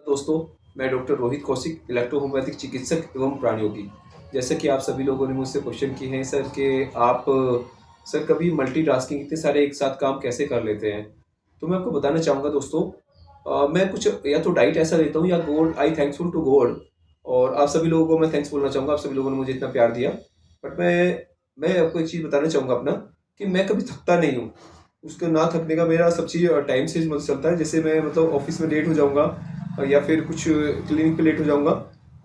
दोस्तों, मैं doctor Rohit Kaushik, electro homeopathic चिकित्सक एवं प्राणयोगी। जैसे कि आप सभी लोगों ने मुझसे क्वेश्चन किए हैं सर कि आप सर कभी मल्टीटास्किंग इतने सारे एक साथ काम कैसे कर लेते हैं? तो मैं आपको बताना चाहूँगा दोस्तों, मैं कुछ या तो डाइट ऐसा लेता हूँ या God I thankful to God और आप सभी लोगों को मैं थैंक्स बोलना चाहूँगा, आप सभी लोगों ने मुझे इतना प्यार दिया। बट मैं आपको एक चीज़ बताना चाहूँगा अपना कि मैं कभी थकता नहीं हूँ। उसका ना थकने का मेरा सब चीज़ टाइम से मतलब चलता है। जैसे मैं मतलब ऑफ़िस में लेट हो जाऊँगा या फिर कुछ क्लिनिक पे लेट हो जाऊँगा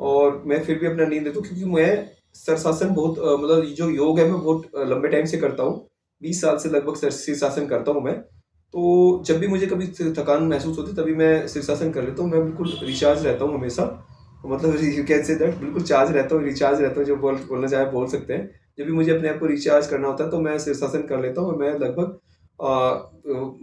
और मैं फिर भी अपना नींद लेता हूँ क्योंकि मैं शीर्षासन बहुत मतलब जो योग है मैं बहुत लंबे टाइम से करता हूँ। 20 साल से लगभग शीर्षासन करता हूँ मैं। तो जब भी मुझे कभी थकान महसूस होती है तभी मैं शीर्षासन कर लेता हूँ। मैं बिल्कुल रिचार्ज रहता हूँ हमेशा। मतलब यू कैन से दैट बिल्कुल चार्ज रहता हूँ, रिचार्ज रहता हूँ, जो बोलना चाहे बोल सकते हैं। जब भी मुझे अपने आप को रिचार्ज करना होता है तो मैं शीर्षासन कर लेता हूँ और मैं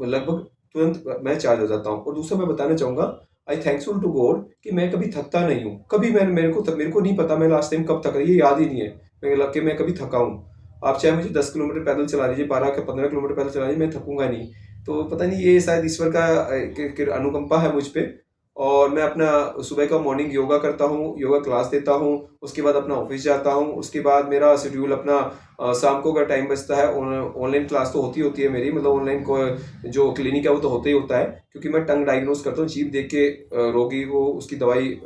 लगभग तुरंत मैं चार्ज हो जाता हूँ। और दूसरा मैं बताना चाहूँगा आई थैंक्सफुल टू गॉड कि मैं कभी थकता नहीं हूँ। कभी मैं मेरे को नहीं पता मैं लास्ट टाइम कब थका, ये याद ही नहीं है मैं कभी थका हूँ। आप चाहे मुझे 10 किलोमीटर पैदल चला लीजिए, 12 या 15 किलोमीटर पैदल चला लीजिए, मैं थकूंगा नहीं। तो पता नहीं ये शायद ईश्वर का अनुकंपा है मुझ पे। और मैं अपना सुबह का मॉर्निंग योगा करता हूँ, योगा क्लास देता हूँ, उसके बाद अपना ऑफिस जाता हूँ, उसके बाद मेरा शेड्यूल अपना शाम को अगर टाइम बचता है ऑनलाइन क्लास तो होती है मेरी, मतलब ऑनलाइन को जो क्लिनिक है वो तो होता ही होता है क्योंकि मैं टंग डायग्नोस करता हूँ, जीभ देख के रोगी को उसकी दवाई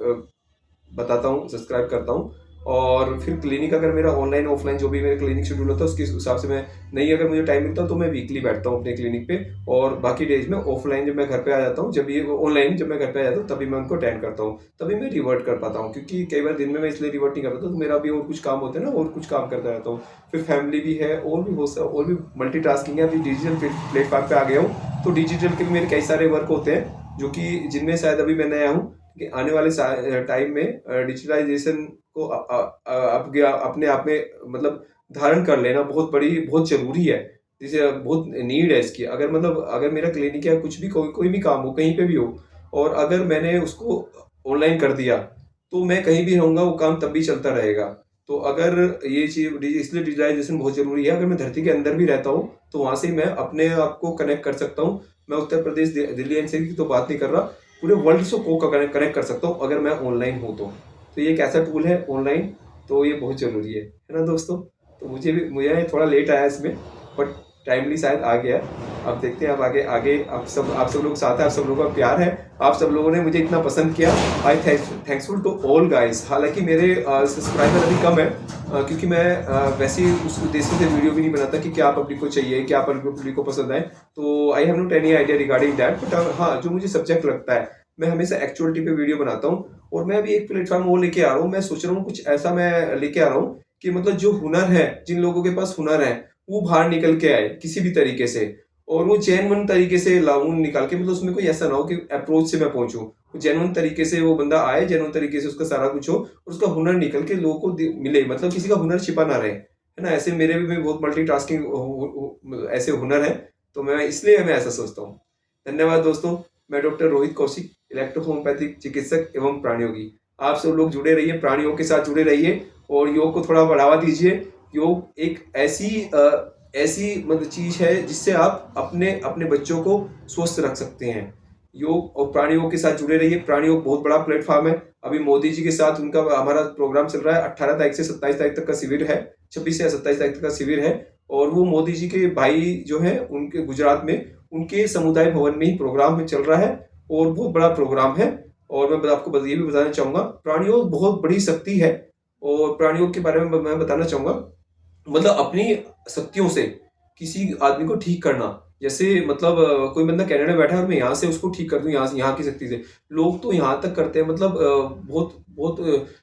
बताता हूँ, सब्सक्राइब करता हूँ। और फिर क्लिनिक अगर मेरा ऑनलाइन ऑफलाइन जो भी मेरा क्लिनिक शेड्यूल होता है उसके हिसाब से मैं नहीं, अगर मुझे टाइम मिलता है तो मैं वीकली बैठता हूँ अपने क्लिनिक पे। और बाकी डेज में ऑफलाइन जब मैं घर पे आ जाता हूँ, जब ये ऑनलाइन जब मैं घर पे आ जाता हूँ तभी मैं उनको अटेंड करता हूँ, तभी मैं रिवर्ट कर पाता हूँ क्योंकि कई बार दिन में मैं इसलिए रिवर्ट नहीं कर पाता तो मेरा भी और कुछ काम होते हैं ना, और कुछ काम करता रहता हूँ। फिर फैमिली भी है और भी बहुत और भी मल्टीटास्किंग है। अभी डिजिटल प्लेटफॉर्म पे आ गया हूँ तो डिजिटल के भी मेरे कई सारे वर्क होते हैं जो कि जिनमें शायद अभी मैं नया हूँ कि आने वाले टाइम में डिजिटलाइजेशन को अपने आप में मतलब धारण कर लेना बहुत ज़रूरी है। जैसे बहुत नीड है इसकी। अगर मतलब अगर मेरा क्लिनिक या कुछ भी कोई भी काम हो, कहीं पे भी हो और अगर मैंने उसको ऑनलाइन कर दिया, तो मैं कहीं भी रहूँगा, वो काम तब भी चलता रहेगा। तो अगर ये चीज़ इसलिए डिजिटलाइजेशन बहुत ज़रूरी है। अगर मैं धरती के अंदर भी रहता हूँ, तो वहाँ से मैं अपने आप को कनेक्ट कर सकता हूँ। मैं उत्तर प्रदेश, दिल्ली एनसीआर की तो बात नहीं कर रहा, पूरे वर्ल्ड से को कनेक्ट कर सकता हूँ अगर मैं ऑनलाइन हूँ तो। तो ये एक ऐसा टूल है ऑनलाइन, तो ये बहुत ज़रूरी है ना दोस्तों? तो मुझे थोड़ा लेट आया इसमें, बट टाइमली शायद आ गया। अब देखते हैं, अब आगे आगे आप सब लोग साथ हैं, आप सब लोगों का प्यार है, आप सब लोगों ने मुझे इतना पसंद किया। आई थैंक्सफुल टू ऑल गाइस। हालाँकि मेरे सब्सक्राइबर अभी कम है क्योंकि मैं वैसे ही उस उद्देश्य से वीडियो भी नहीं बनाता कि क्या पब्लिक को चाहिए, क्या पब्लिक को पसंद आए। तो I have not any idea regarding that, but हाँ, जो मुझे सब्जेक्ट लगता है, मैं हमेशा एक्चुअलिटी पे वीडियो बनाता हूँ। और मैं अभी एक प्लेटफॉर्म वो लेके आ रहा हूँ, मैं सोच रहा हूँ कुछ ऐसा मैं लेके आ रहा हूँ कि मतलब जो हुनर है, जिन लोगों के पास हुनर है, वो बाहर निकल के आए किसी भी तरीके से, और वो जेन्युइन तरीके से लाऊं निकाल के, मतलब उसमें कोई ऐसा ना हो कि अप्रोच से मैं पहुंचूं। जेन्युइन तरीके से वो बंदा आए, जेन्युइन तरीके से उसका सारा कुछ हो और उसका हुनर निकल के लोगों को मिले, मतलब किसी का हुनर छिपा ना रहे, है ना? ऐसे मेरे भी बहुत मल्टीटास्किंग ऐसे हुनर है, तो मैं ऐसा सोचता हूँ। धन्यवाद दोस्तों। मैं doctor Rohit Kaushik, electro homeopathic चिकित्सक एवं प्राणयोगी। आप सब लोग जुड़े रहिए, प्राणियों के साथ जुड़े रहिए और योग को थोड़ा बढ़ावा दीजिए। योग एक ऐसी मतलब चीज है जिससे आप अपने अपने बच्चों को स्वस्थ रख सकते हैं। योग और प्राणियों के साथ जुड़े रहिए। प्राणियोग बहुत बड़ा प्लेटफॉर्म है। अभी मोदी जी के साथ उनका हमारा प्रोग्राम चल रहा है। 18 तारीख से 27 तारीख तक का शिविर है, 26 से 27 तारीख तक का शिविर है। और वो मोदी जी के भाई जो है उनके गुजरात में उनके समुदाय भवन में ही प्रोग्राम में चल रहा है और बहुत बड़ा प्रोग्राम है। और मैं आपको ये भी बताना चाहूंगा, प्राणियोग बहुत बड़ी शक्ति है। और प्राणियोग के बारे में मैं बताना चाहूंगा, मतलब अपनी शक्तियों से किसी आदमी को ठीक करना। जैसे मतलब कोई बंदा कनाडा में बैठा है और मैं यहाँ से उसको ठीक कर दूं, यहाँ की शक्ति से। लोग तो यहाँ तक करते हैं, मतलब बहुत बहुत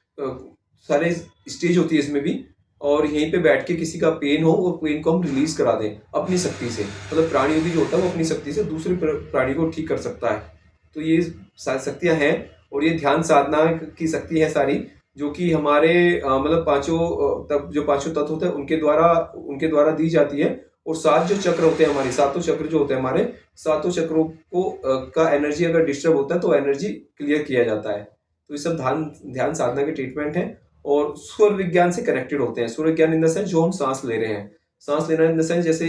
सारे स्टेज होती है इसमें भी। और यहीं पे बैठ के किसी का पेन हो और पेन को हम रिलीज करा दें अपनी शक्ति से। मतलब प्राणी भी जो होता है वो अपनी शक्ति से दूसरे प्राणी को ठीक कर सकता है। तो ये शक्तियां हैं। और ये ध्यान साधना की शक्ति है सारी, जो कि हमारे मतलब जो पांचों तत्व होते हैं उनके द्वारा दी जाती है। और 7 जो चक्र होते हैं, हमारे सातों चक्र जो होते हैं, हमारे सातों चक्रों को का एनर्जी अगर डिस्टर्ब होता है तो एनर्जी क्लियर किया जाता है। तो ये सब ध्यान ध्यान साधना के ट्रीटमेंट है। और स्वर विज्ञान से कनेक्टेड होते हैं। स्वर विज्ञान इन द सेंस जो हम सांस ले रहे हैं, सांस लेना इन द सेंस जैसे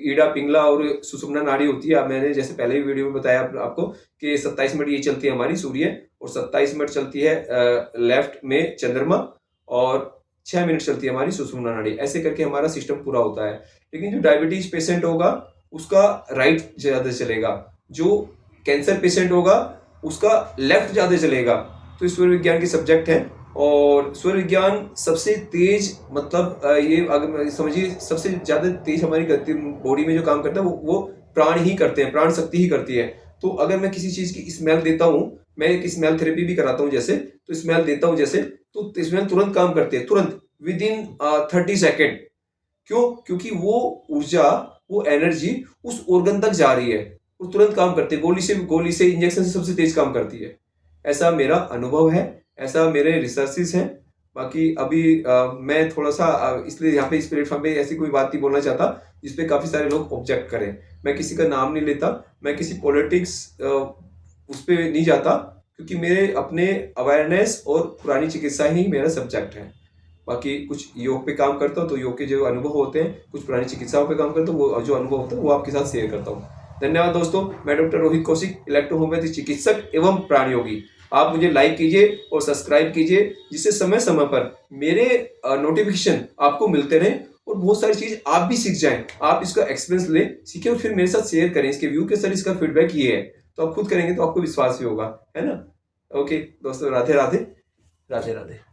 ईड़ा पिंगला और सुषुम्ना नाड़ी होती है। मैंने जैसे पहले भी वीडियो में बताया आपको कि 27 मिनट ये चलती है हमारी सूर्य और 27 मिनट चलती है लेफ्ट में चंद्रमा, और 6 मिनट चलती है हमारी सुषुम्ना नाड़ी। ऐसे करके हमारा सिस्टम पूरा होता है। लेकिन जो डायबिटीज पेशेंट होगा उसका राइट ज्यादा चलेगा, जो कैंसर पेशेंट होगा उसका लेफ्ट ज्यादा चलेगा। तो सूर्य विज्ञान के सब्जेक्ट है, और सूर्य विज्ञान सबसे तेज, मतलब ये अगर समझिए सबसे ज्यादा तेज हमारी गति बॉडी में जो काम करता है वो प्राण ही करते हैं, प्राण शक्ति ही करती है। तो अगर मैं किसी चीज की स्मेल देता हूँ, मैं एक स्मेल थेरेपी भी कराता हूँ जैसे, तो स्मेल देता हूँ जैसे, तो स्मेल तुरंत काम करती है, तुरंत विद इन 30 सेकेंड। क्यों? क्योंकि वो ऊर्जा, वो एनर्जी उस ऑर्गन तक जा रही है और तुरंत काम करती है। गोली से इंजेक्शन से सबसे तेज काम करती है। ऐसा मेरा अनुभव है, ऐसा मेरे रिसर्चेस हैं। बाकी अभी मैं थोड़ा सा इसलिए यहाँ पे इस प्लेटफॉर्म पे ऐसी कोई बात नहीं बोलना चाहता जिसपे काफी सारे लोग ऑब्जेक्ट करें। मैं किसी का नाम नहीं लेता, मैं किसी पॉलिटिक्स उस पर नहीं जाता, क्योंकि मेरे अपने अवेयरनेस और पुरानी चिकित्सा ही मेरा सब्जेक्ट है। बाकी कुछ योग पे काम करता हूँ तो योग के जो अनुभव होते हैं, कुछ पुरानी चिकित्साओं पे काम करता हूँ, वो जो अनुभव होता है वो आपके साथ शेयर करता हूँ। धन्यवाद दोस्तों। मैं doctor Rohit Kaushik, electro homeopathy चिकित्सक एवं प्राण योगी। आप मुझे लाइक कीजिए और सब्सक्राइब कीजिए, जिससे समय समय पर मेरे नोटिफिकेशन आपको मिलते रहें और बहुत सारी चीज आप भी सीख जाएं। आप इसका एक्सपीरियंस लें, सीखें और फिर मेरे साथ शेयर करें। इसके व्यू के साथ इसका फीडबैक ये है, तो आप खुद करेंगे तो आपको विश्वास भी होगा, है ना। ओके दोस्तों, राधे राधे, राधे राधे।